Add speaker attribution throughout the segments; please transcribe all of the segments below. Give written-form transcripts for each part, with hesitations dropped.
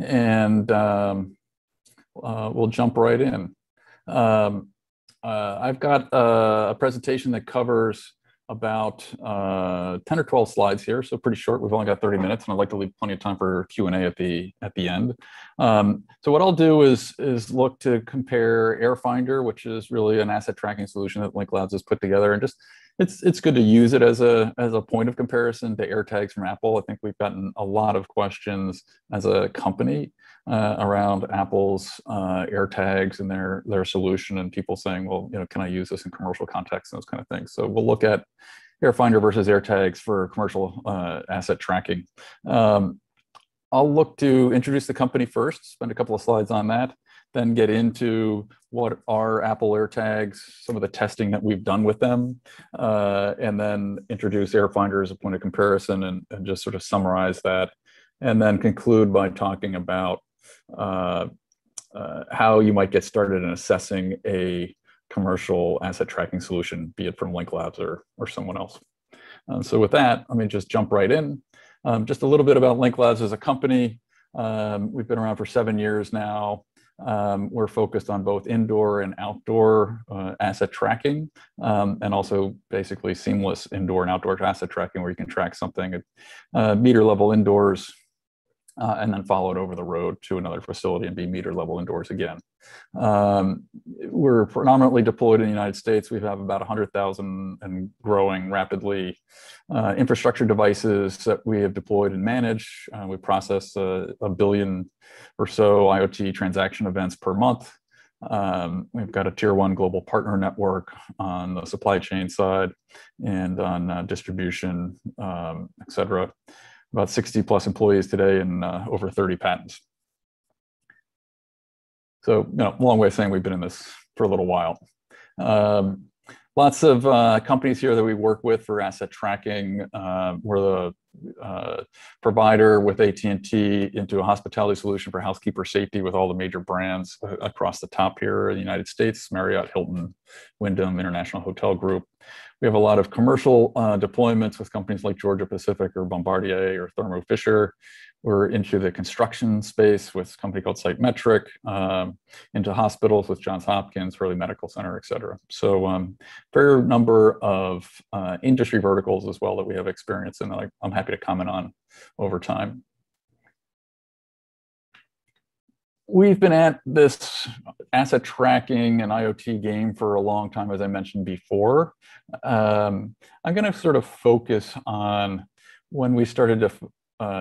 Speaker 1: and we'll jump right in. I've got a presentation that covers about 10 or 12 slides here, so pretty short. We've only got 30 minutes, and I'd like to leave plenty of time for Q&A at the end. So what I'll do is look to compare AirFinder, which is really an asset tracking solution that Link Labs has put together, and just it's good to use it as a point of comparison to AirTags from Apple. I think we've gotten a lot of questions as a company around Apple's AirTags and their solution, and people saying, well, can I use this in commercial context and those kind of things. So we'll look at AirFinder versus AirTags for commercial asset tracking. I'll look to introduce the company first, spend a couple of slides on that, then get into what are Apple AirTags, some of the testing that we've done with them, and then introduce AirFinder as a point of comparison and just sort of summarize that, and then conclude by talking about how you might get started in assessing a commercial asset tracking solution, be it from Link Labs or someone else. So with that, let me just jump right in. Just a little bit about Link Labs as a company. We've been around for 7 years now. We're focused on both indoor and outdoor asset tracking, and also basically seamless indoor and outdoor asset tracking, where you can track something at meter level indoors and then follow it over the road to another facility and be meter level indoors again. We're predominantly deployed in the United States. We have about 100,000 and growing rapidly infrastructure devices that we have deployed and manage. We process a billion or so IoT transaction events per month. We've got a tier 1 global partner network on the supply chain side and on distribution, et cetera. About 60 plus employees today and over 30 patents. So, long way of saying we've been in this for a little while. Lots of companies here that we work with for asset tracking. We're the provider with AT&T into a hospitality solution for housekeeper safety with all the major brands across the top here in the United States: Marriott, Hilton, Wyndham, International Hotel Group. We have a lot of commercial deployments with companies like Georgia Pacific or Bombardier or Thermo Fisher. We're into the construction space with a company called Sitemetric, into hospitals with Johns Hopkins, Hurley Medical Center, et cetera. So fair number of industry verticals as well that we have experience in that I'm happy to comment on over time. We've been at this asset tracking and IoT game for a long time, as I mentioned before. I'm going to sort of focus on when we started to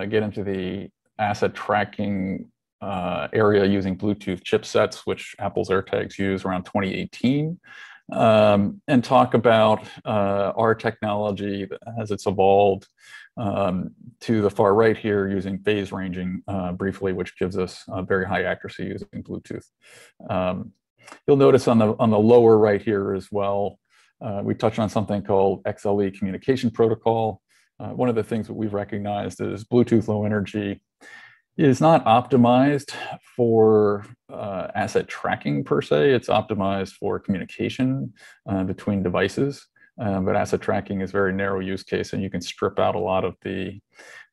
Speaker 1: get into the asset tracking area using Bluetooth chipsets, which Apple's AirTags use around 2018, and talk about our technology as it's evolved to the far right here using phase ranging briefly, which gives us very high accuracy using Bluetooth. You'll notice on the lower right here as well, we touched on something called XLE communication protocol. One of the things that we've recognized is Bluetooth Low Energy is not optimized for asset tracking per se. It's optimized for communication between devices. But asset tracking is a very narrow use case, and you can strip out a lot of the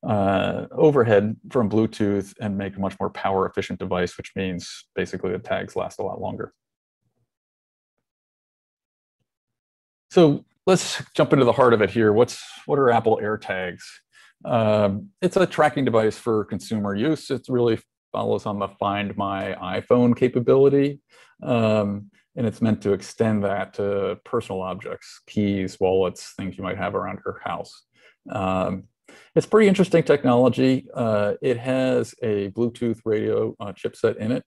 Speaker 1: overhead from Bluetooth and make a much more power efficient device, which means basically the tags last a lot longer. So let's jump into the heart of it here. What are Apple AirTags? It's a tracking device for consumer use. It really follows on the Find My iPhone capability. And it's meant to extend that to personal objects, keys, wallets, things you might have around your house. It's pretty interesting technology. It has a Bluetooth radio chipset in it.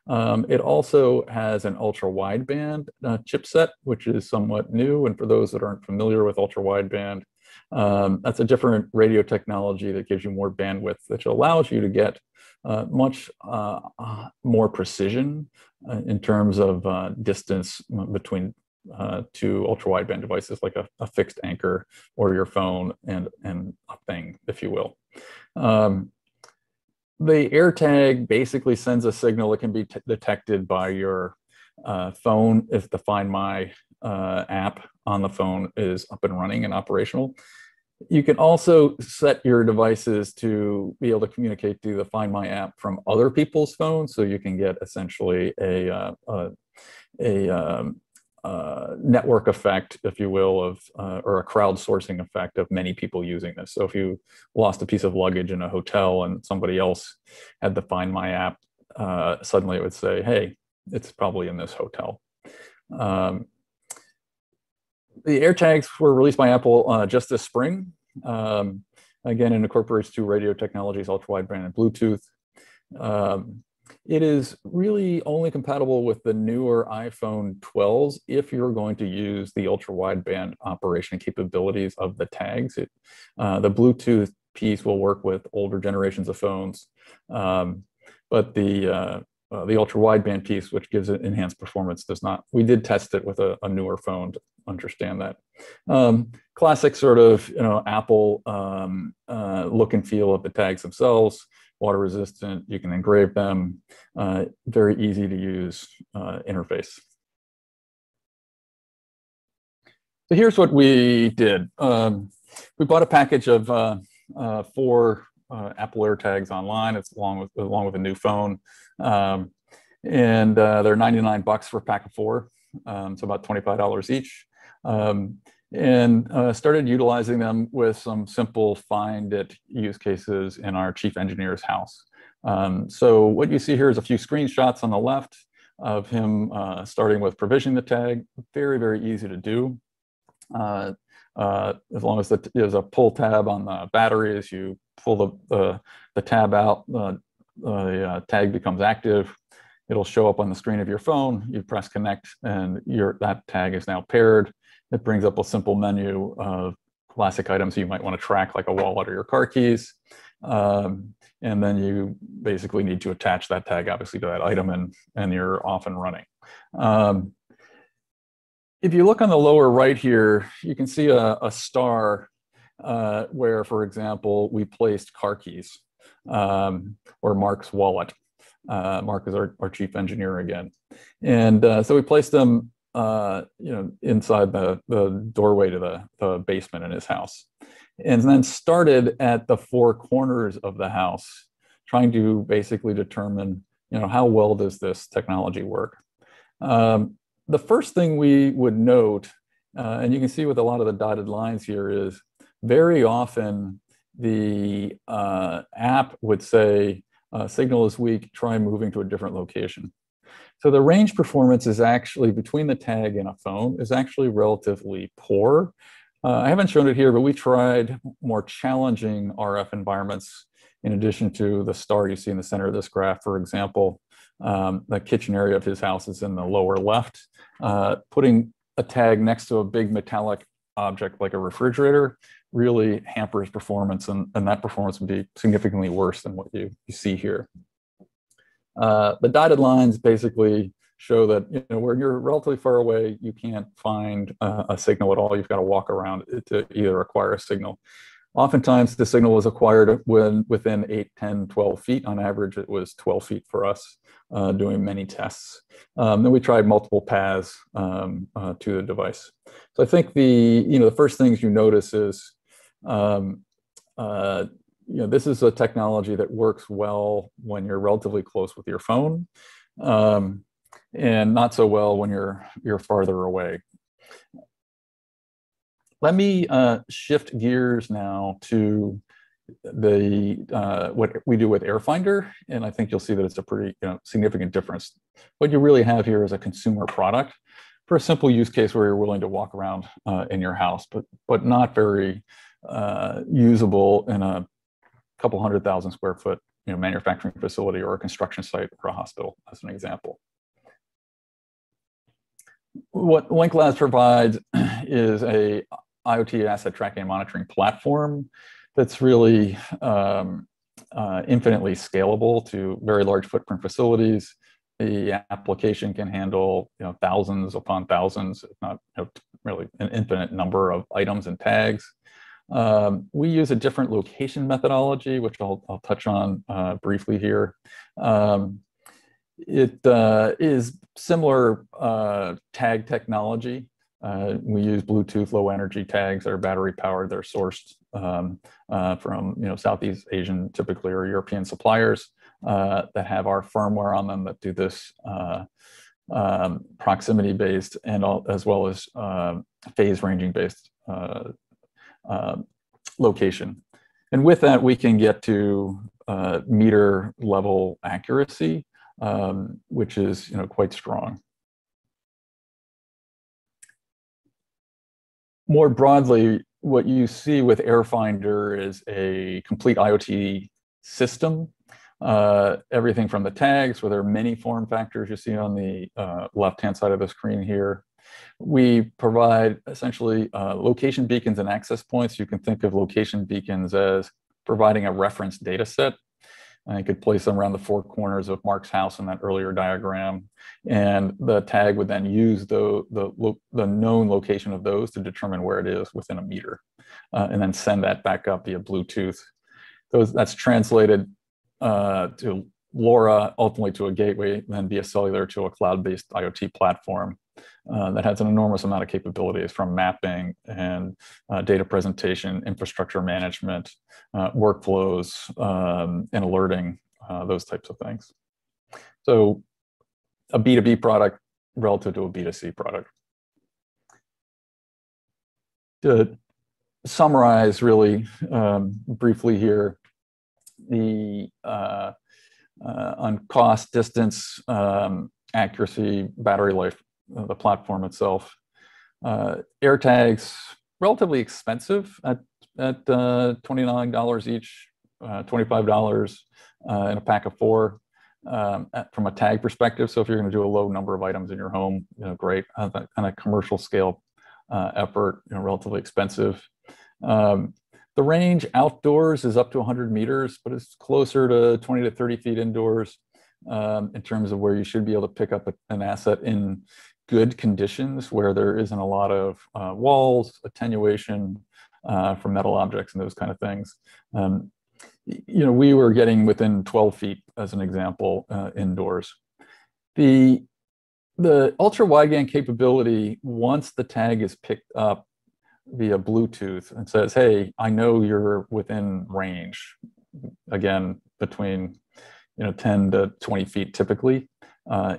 Speaker 1: It also has an ultra-wideband chipset, which is somewhat new. And for those that aren't familiar with ultra-wideband, that's a different radio technology that gives you more bandwidth, which allows you to get much more precision in terms of distance between two ultra-wideband devices, like a fixed anchor or your phone and a thing, if you will. The AirTag basically sends a signal that can be detected by your phone if the Find My app on the phone is up and running and operational. You can also set your devices to be able to communicate through the Find My app from other people's phones, so you can get essentially a network effect, if you will, of or a crowdsourcing effect of many people using this. So if you lost a piece of luggage in a hotel and somebody else had the Find My app, suddenly it would say, "Hey, it's probably in this hotel." The AirTags were released by Apple just this spring. Again, it incorporates two radio technologies, ultra-wideband and Bluetooth. It is really only compatible with the newer iPhone 12s if you're going to use the ultra-wideband operation capabilities of the tags. The Bluetooth piece will work with older generations of phones, but the ultra-wideband piece, which gives it enhanced performance, does not. We did test it with a newer phone to understand that. Classic sort of Apple look and feel of the tags themselves. Water resistant, you can engrave them, very easy to use interface. So here's what we did. We bought a package of 4 Apple AirTags online. It's along with a new phone, and they're $99 for a pack of 4, so about $25 each. And started utilizing them with some simple find it use cases in our chief engineer's house. So what you see here is a few screenshots on the left of him starting with provisioning the tag. Very, very easy to do. As long as there's a pull tab on the batteries, you pull the tab out, the tag becomes active. It'll show up on the screen of your phone. You press connect, and that tag is now paired. It brings up a simple menu of classic items you might want to track, like a wallet or your car keys. And then you basically need to attach that tag, obviously, to that item, and you're off and running. If you look on the lower right here, you can see a star where, for example, we placed car keys, or Mark's wallet. Mark is our chief engineer again. And so we placed them inside the doorway to the basement in his house, and then started at the 4 corners of the house, trying to basically determine, how well does this technology work. The first thing we would note, and you can see with a lot of the dotted lines here, is very often the app would say, signal is weak, try moving to a different location. So the range performance is actually, between the tag and a phone, is actually relatively poor. I haven't shown it here, but we tried more challenging RF environments in addition to the star you see in the center of this graph. For example, the kitchen area of his house is in the lower left. Putting a tag next to a big metallic object like a refrigerator really hampers performance, and that performance would be significantly worse than what you see here. The dotted lines basically show that where you're relatively far away, you can't find a signal at all. You've got to walk around to either acquire a signal. Oftentimes, the signal was acquired within 8, 10, 12 feet. On average, it was 12 feet for us, doing many tests. Then we tried multiple paths to the device. So I think the first things you notice is this is a technology that works well when you're relatively close with your phone, and not so well when you're farther away. Let me shift gears now to what we do with AirFinder, and I think you'll see that it's a pretty significant difference. What you really have here is a consumer product for a simple use case where you're willing to walk around in your house, but not very usable in a couple 100,000 square foot manufacturing facility or a construction site or a hospital, as an example. What Link Labs provides is a IoT asset tracking and monitoring platform that's really infinitely scalable to very large footprint facilities. The application can handle thousands upon thousands, if not really an infinite number of items and tags. We use a different location methodology, which I'll touch on briefly here. It is similar tag technology, We use Bluetooth low energy tags that are battery powered. They're sourced from Southeast Asian, typically, or European suppliers that have our firmware on them that do this proximity based and as well as phase ranging based location. And with that, we can get to meter level accuracy, which is quite strong. More broadly, what you see with AirFinder is a complete IoT system. Everything from the tags, where there are many form factors you see on the left-hand side of the screen here. We provide essentially location beacons and access points. You can think of location beacons as providing a reference data set. I could place them around the four corners of Mark's house in that earlier diagram. And the tag would then use the known location of those to determine where it is within a meter, and then send that back up via Bluetooth. That's translated to LoRa, ultimately to a gateway, then via cellular to a cloud-based IoT platform that has an enormous amount of capabilities, from mapping and data presentation, infrastructure management, workflows, and alerting, those types of things. So a B2B product relative to a B2C product. To summarize really briefly here, the on cost, distance, accuracy, battery life, the platform itself. AirTags, relatively expensive at $29 each, $25 in a pack of 4 from a tag perspective. So if you're going to do a low number of items in your home, great. That kind of commercial scale effort, relatively expensive. The range outdoors is up to 100 meters, but it's closer to 20 to 30 feet indoors in terms of where you should be able to pick up an asset in good conditions, where there isn't a lot of walls, attenuation from metal objects and those kind of things. We were getting within 12 feet, as an example, indoors. The ultra wideband capability, once the tag is picked up via Bluetooth and says, hey, I know you're within range, again, between 10 to 20 feet typically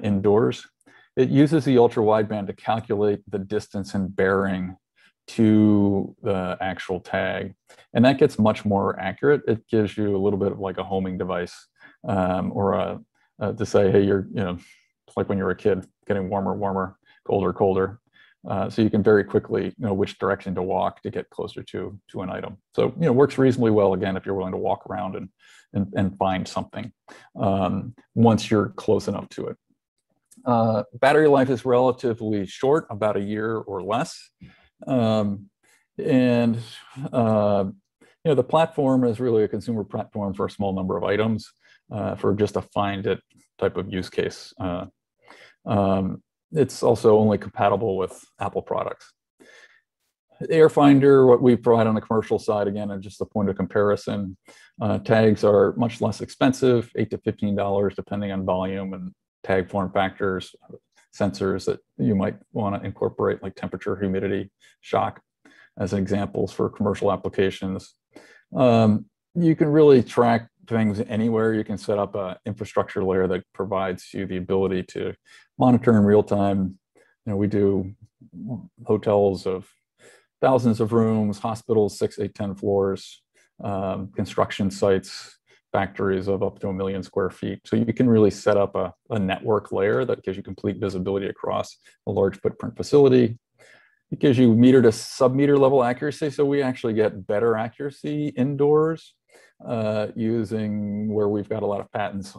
Speaker 1: indoors, it uses the ultra wideband to calculate the distance and bearing to the actual tag. And that gets much more accurate. It gives you a little bit of like a homing device, or to say, hey, you're, it's like when you're a kid, getting warmer, warmer, colder, colder. So you can very quickly know which direction to walk to get closer to an item. So works reasonably well, again, if you're willing to walk around and find something once you're close enough to it. Battery life is relatively short, about a year or less. The platform is really a consumer platform for a small number of items, for just a find it type of use case. It's also only compatible with Apple products. AirFinder, what we provide on the commercial side, again, and just a point of comparison, tags are much less expensive, $8 to $15, depending on volume and tag form factors, sensors that you might want to incorporate, like temperature, humidity, shock, as examples for commercial applications. You can really track things anywhere. You can set up an infrastructure layer that provides you the ability to monitor in real time. We do hotels of thousands of rooms, hospitals, 6, 8, 10 floors, construction sites, factories of up to 1 million square feet. So you can really set up a network layer that gives you complete visibility across a large footprint facility. It gives you meter to sub-meter level accuracy. So we actually get better accuracy indoors using, where we've got a lot of patents,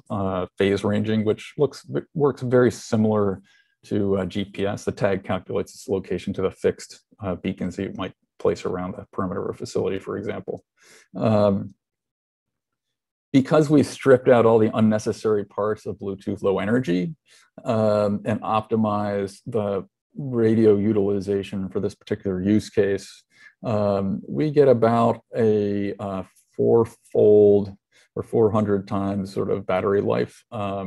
Speaker 1: phase ranging, which works very similar to GPS. The tag calculates its location to the fixed beacons that you might place around the perimeter of a facility, for example. Because we stripped out all the unnecessary parts of Bluetooth Low Energy and optimized the radio utilization for this particular use case, we get about a 4-fold or 400 times sort of battery life. I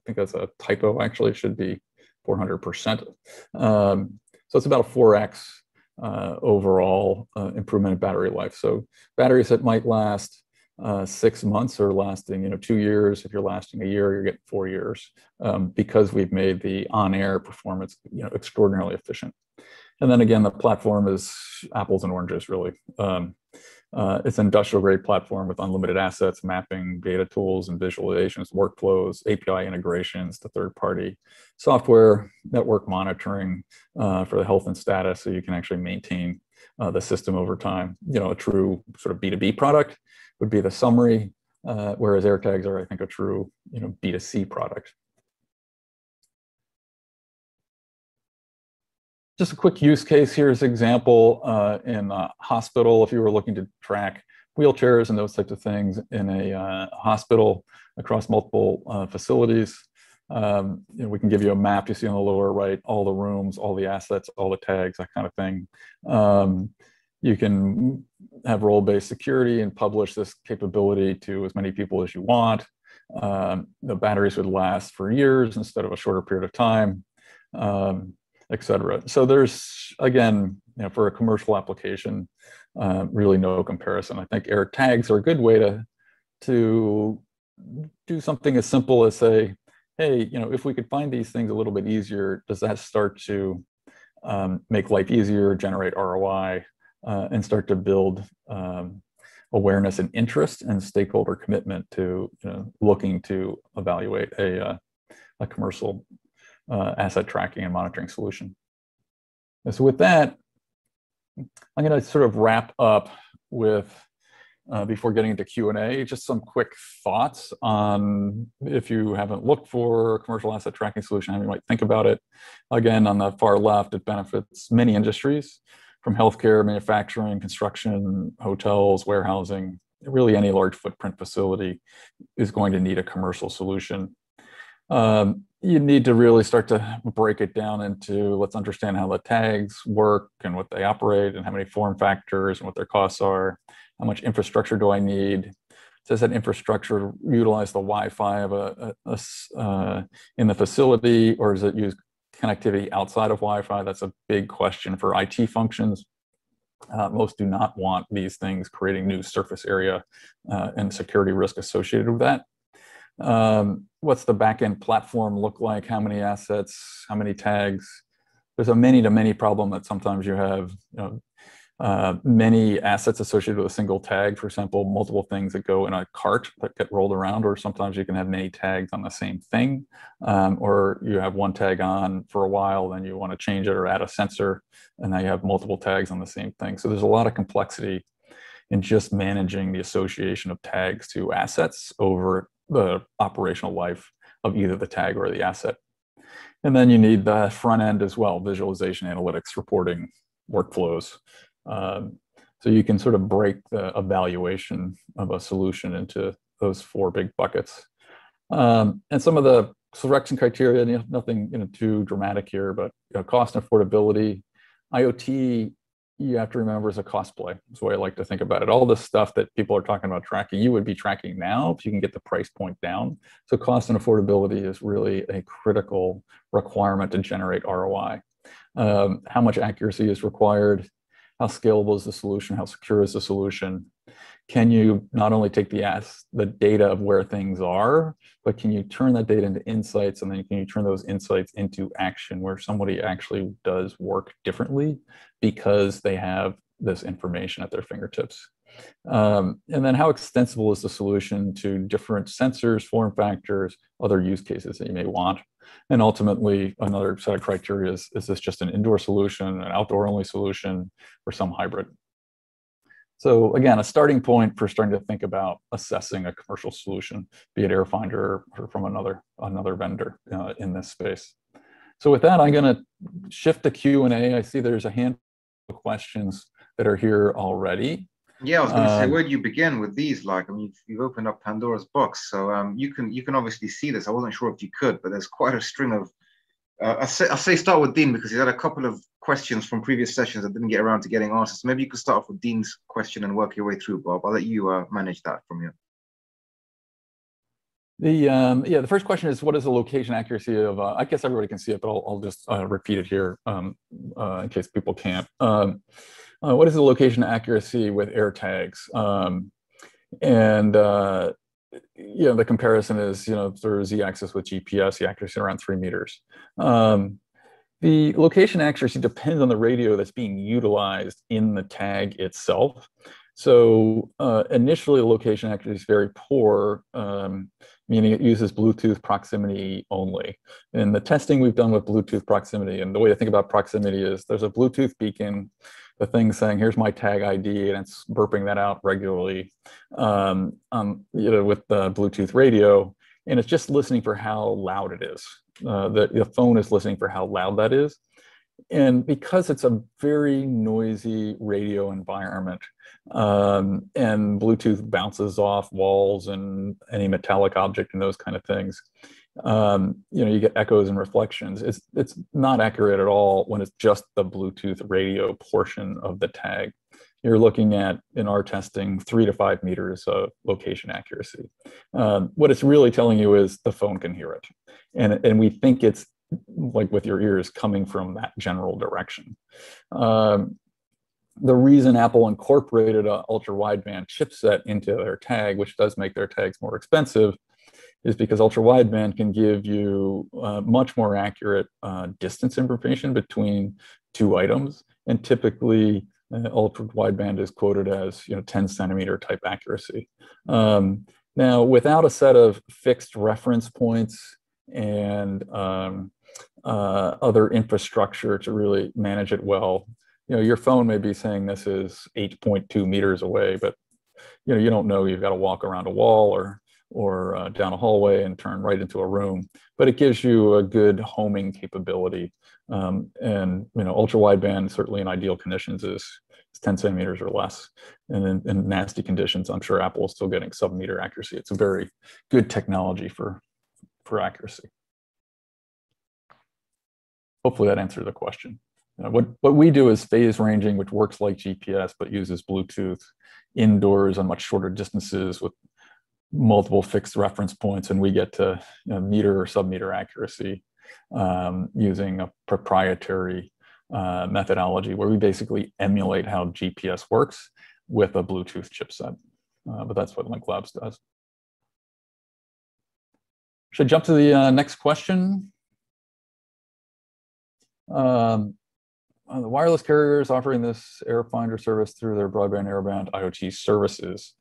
Speaker 1: think that's a typo, actually. It should be 400%. So it's about a 4x overall improvement in battery life. So batteries that might last 6 months are lasting, 2 years. If you're lasting a year, you're getting 4 years because we've made the on-air performance, extraordinarily efficient. And then again, the platform is apples and oranges, really. It's an industrial grade platform with unlimited assets, mapping, data tools and visualizations, workflows, API integrations to third-party software, network monitoring for the health and status, so you can actually maintain the system over time. A true sort of B2B product would be the summary, whereas AirTags are, I think, a true B2C product. Just a quick use case. Here's an example in a hospital. If you were looking to track wheelchairs and those types of things in a hospital across multiple facilities, we can give you a map. You see on the lower right, all the rooms, all the assets, all the tags, that kind of thing. You can have role-based security and publish this capability to as many people as you want. The batteries would last for years instead of a shorter period of time. Etc. So there's, again, for a commercial application, really no comparison. I think AirTags are a good way to do something as simple as say, hey, if we could find these things a little bit easier, does that start to make life easier, generate ROI, and start to build awareness and interest and stakeholder commitment to looking to evaluate a commercial asset tracking and monitoring solution. And so with that, I'm going to sort of wrap up with, before getting into Q&A, just some quick thoughts on, if you haven't looked for a commercial asset tracking solution, how you might think about it. Again, on the far left, it benefits many industries, from healthcare, manufacturing, construction, hotels, warehousing. Really any large footprint facility is going to need a commercial solution. You need to really start to break it down into, let's understand how the tags work and what they operate and how many form factors and what their costs are. How much infrastructure do I need? Does that infrastructure utilize the Wi-Fi of in the facility, or does it use connectivity outside of Wi-Fi? That's a big question for IT functions. Most do not want these things creating new surface area and security risk associated with that. What's the backend platform look like? How many assets? How many tags? There's a many-to-many problem that sometimes you have many assets associated with a single tag. For example, multiple things that go in a cart that get rolled around, or sometimes you can have many tags on the same thing, or you have one tag on for a while, then you want to change it or add a sensor, and now you have multiple tags on the same thing. So there's a lot of complexity in just managing the association of tags to assets over the operational life of either the tag or the asset. And then you need the front end as well: visualization, analytics, reporting, workflows. So you can sort of break the evaluation of a solution into those 4 big buckets. And some of the selection criteria, nothing too dramatic here, but cost and affordability. IoT, you have to remember, is a cost play. That's the way I like to think about it. All this stuff that people are talking about tracking, you would be tracking now if you can get the price point down. So cost and affordability is really a critical requirement to generate ROI. How much accuracy is required? How scalable is the solution? How secure is the solution? Can you not only take the data of where things are, but can you turn that data into insights, and then can you turn those insights into action where somebody actually does work differently because they have this information at their fingertips? And then how extensible is the solution to different sensors, form factors, other use cases that you may want? And ultimately, another set of criteria is this just an indoor solution, an outdoor only solution, or some hybrid? So again, a starting point for starting to think about assessing a commercial solution, be it AirFinder or from another vendor in this space. So with that, I'm going to shift to Q&A. I see there's a handful of questions that are here already.
Speaker 2: Yeah, I was going to say, where do you begin with these? Like, I mean, you've opened up Pandora's box, so you can obviously see this. I wasn't sure if you could, but there's quite a string of. I'll say start with Dean, because he had a couple of questions from previous sessions that didn't get around to getting answers. So maybe you could start off with Dean's question and work your way through, Bob. I'll let you manage that from here.
Speaker 1: Yeah, the first question is, what is the location accuracy of, I guess everybody can see it, but I'll just repeat it here in case people can't. What is the location accuracy with AirTags? And the comparison is, sort of z-axis with GPS, the accuracy around 3 meters. The location accuracy depends on the radio that's being utilized in the tag itself. So initially, the location accuracy is very poor, meaning it uses Bluetooth proximity only. And the testing we've done with Bluetooth proximity, and the way to think about proximity is there's a Bluetooth beacon, the thing saying, here's my tag ID, and it's burping that out regularly with the Bluetooth radio, and it's just listening for how loud it is. The phone is listening for how loud that is. And because it's a very noisy radio environment, and Bluetooth bounces off walls and any metallic object and those kind of things, you get echoes and reflections. It's not accurate at all when it's just the Bluetooth radio portion of the tag. You're looking at, in our testing, 3 to 5 meters of location accuracy. What it's really telling you is the phone can hear it. And we think it's, like with your ears, coming from that general direction. The reason Apple incorporated an ultra-wideband chipset into their tag, which does make their tags more expensive, is because ultra-wideband can give you much more accurate distance information between 2 items. And typically, ultra-wideband is quoted as 10 centimeter type accuracy. Now, without a set of fixed reference points and other infrastructure to really manage it well, your phone may be saying this is 8.2 meters away, but you don't know. You've got to walk around a wall or down a hallway and turn right into a room. But it gives you a good homing capability. And ultra wideband, certainly in ideal conditions, is 10 centimeters or less. And in nasty conditions, I'm sure Apple is still getting sub-meter accuracy. It's a very good technology for accuracy. Hopefully that answered the question. What we do is phase ranging, which works like GPS, but uses Bluetooth indoors on much shorter distances with multiple fixed reference points, and we get to meter or sub-meter accuracy using a proprietary methodology where we basically emulate how GPS works with a Bluetooth chipset. But that's what Link Labs does. Should I jump to the next question? The wireless carriers offering this AirFinder service through their broadband airband IoT services.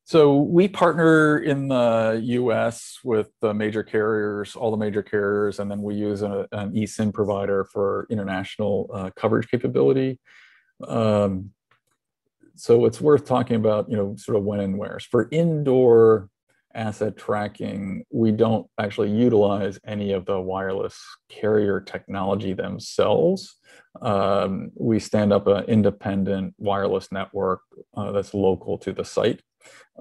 Speaker 1: So we partner in the US with the major carriers, all the major carriers, and then we use an eSIM provider for international coverage capability. So it's worth talking about, sort of when and where. For indoor asset tracking, we don't actually utilize any of the wireless carrier technology themselves. We stand up an independent wireless network that's local to the site,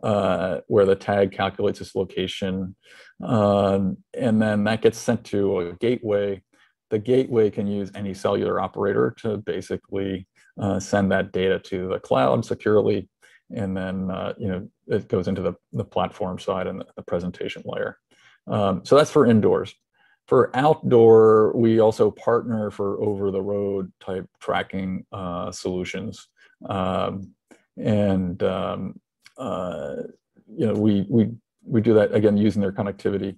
Speaker 1: where the tag calculates its location, and then that gets sent to a gateway. The gateway can use any cellular operator to basically send that data to the cloud securely, and then it goes into the platform side and the presentation layer. So that's for indoors. For outdoor, we also partner for over-the-road type tracking solutions, and we do that again using their connectivity.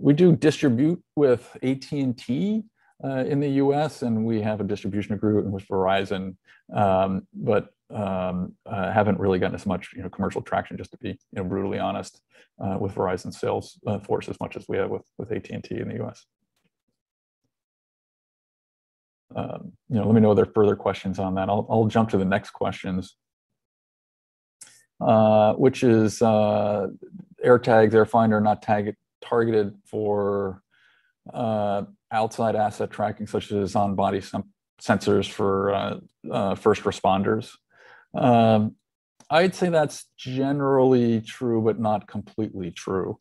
Speaker 1: We do distribute with AT&T in the US, and we have a distribution agreement with Verizon, but haven't really gotten as much commercial traction, just to be brutally honest, with Verizon sales force as much as we have with AT&T in the US. Let me know if there are further questions on that. I'll jump to the next questions, which is AirTags, AirFinder not targeted for outside asset tracking, such as on-body sensors for first responders. I'd say that's generally true, but not completely true.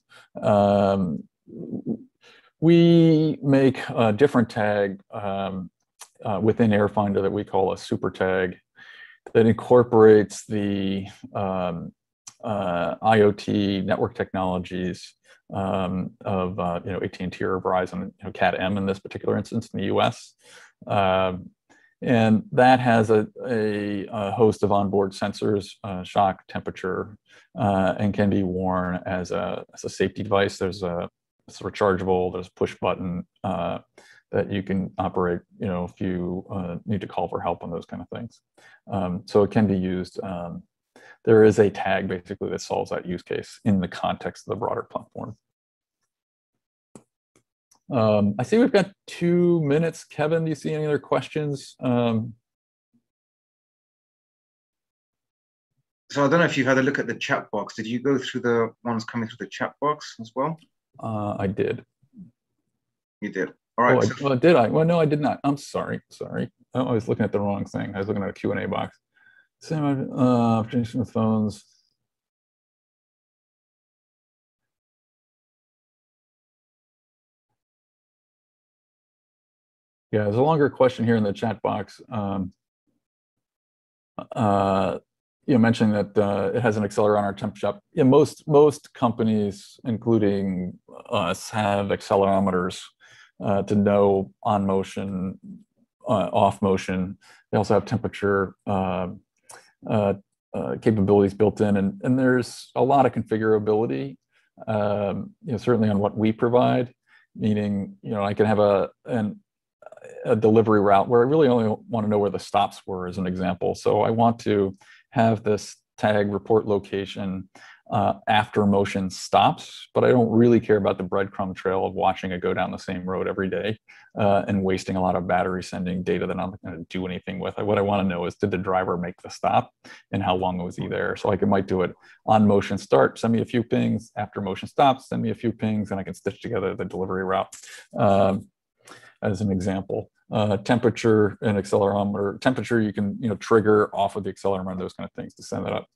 Speaker 1: We make a different tag within AirFinder that we call a super tag that incorporates the IoT network technologies of AT&T or Verizon, Cat-M in this particular instance in the US. And that has a host of onboard sensors, shock, temperature, and can be worn as a safety device. It's rechargeable, there's a push button that you can operate, if you need to call for help on those kind of things. So it can be used. There is a tag basically that solves that use case in the context of the broader platform. I see we've got 2 minutes. Kevin, do you see any other questions?
Speaker 2: So I don't know if you had a look at the chat box. Did you go through the ones coming through the chat box as well?
Speaker 1: I did.
Speaker 2: You did. All right.
Speaker 1: Well, did I? Well, no, I did not. I'm sorry. Sorry. Oh, I was looking at the wrong thing. I was looking at a Q&A box. Same opportunity with phones. Yeah, there's a longer question here in the chat box. Mentioning that it has an accelerometer temp shop. Yeah, most companies, including us, have accelerometers to know on motion, off motion. They also have temperature capabilities built in, and there's a lot of configurability. Certainly on what we provide, meaning I can have a delivery route where I really only want to know where the stops were, as an example. So I want to have this tag report location after motion stops, but I don't really care about the breadcrumb trail of watching it go down the same road every day and wasting a lot of battery sending data that I'm not going to do anything with. What I want to know is, did the driver make the stop and how long was he there? So I might do it on motion start, send me a few pings, after motion stops, send me a few pings, and I can stitch together the delivery route as an example. Temperature and accelerometer. Temperature you can trigger off of the accelerometer, those kind of things to send that up.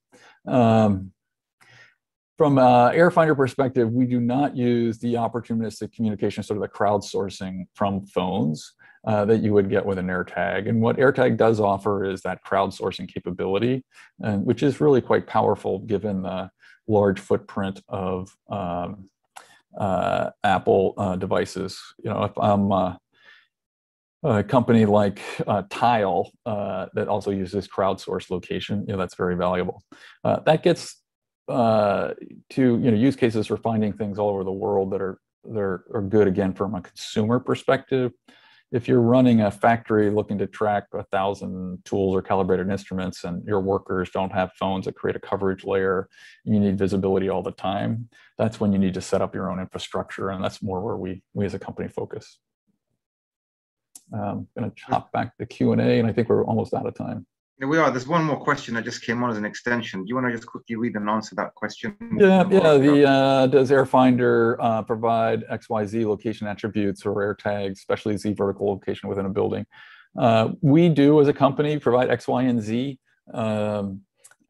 Speaker 1: From an AirFinder perspective, we do not use the opportunistic communication, sort of the crowdsourcing from phones that you would get with an AirTag. And what AirTag does offer is that crowdsourcing capability, which is really quite powerful given the large footprint of Apple devices. If I'm a company like Tile that also uses crowdsourced location, that's very valuable. That gets to use cases for finding things all over the world that are good, again, from a consumer perspective. If you're running a factory looking to track 1,000 tools or calibrated instruments, and your workers don't have phones that create a coverage layer, you need visibility all the time, that's when you need to set up your own infrastructure, and that's more where we as a company focus. I'm going to hop back to Q&A, and I think we're almost out of time.
Speaker 2: Yeah, we are. There's one more question that just came on as an extension. Do you want to just quickly read and answer that question?
Speaker 1: Yeah. Does AirFinder provide XYZ location attributes or AirTags, especially Z vertical location within a building? We do, as a company, provide X, Y, and Z.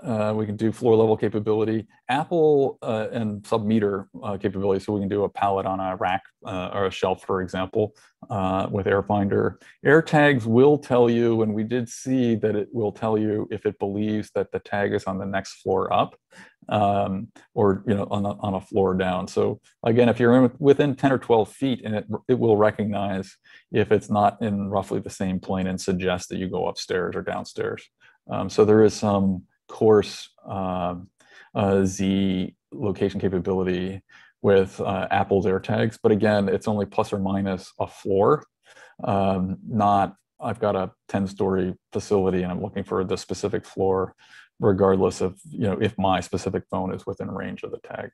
Speaker 1: We can do floor level capability, Apple and sub-meter capability, so we can do a pallet on a rack or a shelf, for example, with AirFinder. AirTags will tell you, and we did see that it will tell you if it believes that the tag is on the next floor up or on a floor down. So again, if you're within 10 or 12 feet, and it will recognize if it's not in roughly the same plane and suggest that you go upstairs or downstairs. So there is some coarse Z location capability with Apple's AirTags, but again, it's only plus or minus a floor. Not, I've got a 10-story facility and I'm looking for the specific floor, regardless of if my specific phone is within range of the tag.